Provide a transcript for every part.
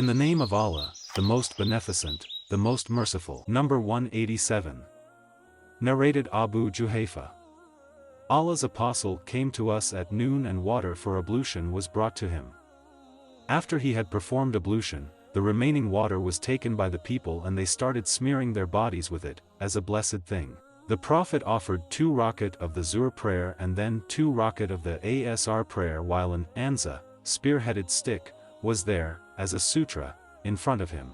In the name of Allah, the most beneficent, the most merciful. Number 187. Narrated Abu Juhayfa. Allah's apostle came to us at noon and water for ablution was brought to him. After he had performed ablution, the remaining water was taken by the people and they started smearing their bodies with it, as a blessed thing. The Prophet offered 2 rakat of the Zuhr prayer and then 2 rakat of the Asr prayer while an anza, spear-headed stick, was there, as a sutra, in front of him.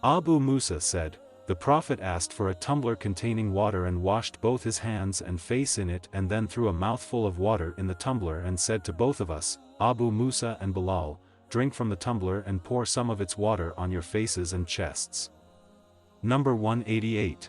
Abu Musa said, the Prophet asked for a tumbler containing water and washed both his hands and face in it and then threw a mouthful of water in the tumbler and said to both of us, Abu Musa and Bilal, drink from the tumbler and pour some of its water on your faces and chests. Number 188.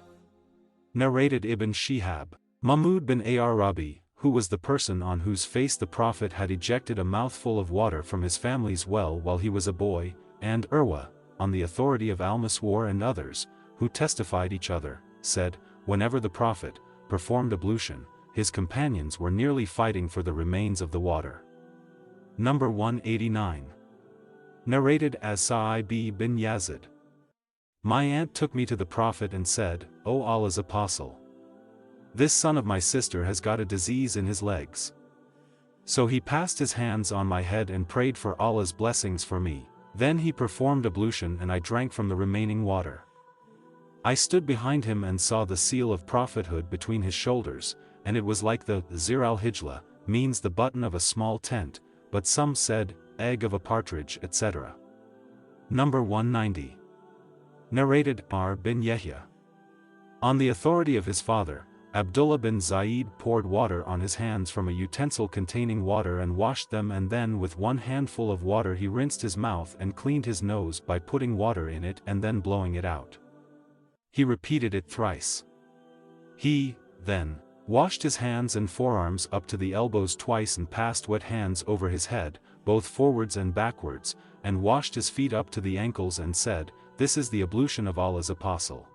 Narrated Ibn Shihab. Mahmud bin Arabi, who was the person on whose face the Prophet had ejected a mouthful of water from his family's well while he was a boy, and Urwa, on the authority of Al-Maswar and others, who testified each other, said, whenever the Prophet performed ablution, his companions were nearly fighting for the remains of the water. Number 189. Narrated as Sa'ib bin Yazid. My aunt took me to the Prophet and said, O Allah's apostle, this son of my sister has got a disease in his legs. So he passed his hands on my head and prayed for Allah's blessings for me. Then he performed ablution and I drank from the remaining water. I stood behind him and saw the seal of prophethood between his shoulders, and it was like the Zir al-Hijla, means the button of a small tent, but some said, egg of a partridge, etc. Number 190. Narrated Amr bin Yahya. On the authority of his father, Abdullah bin Zayd poured water on his hands from a utensil containing water and washed them, and then with 1 handful of water he rinsed his mouth and cleaned his nose by putting water in it and then blowing it out. He repeated it thrice. He, then, washed his hands and forearms up to the elbows twice and passed wet hands over his head, both forwards and backwards, and washed his feet up to the ankles and said, this is the ablution of Allah's apostle.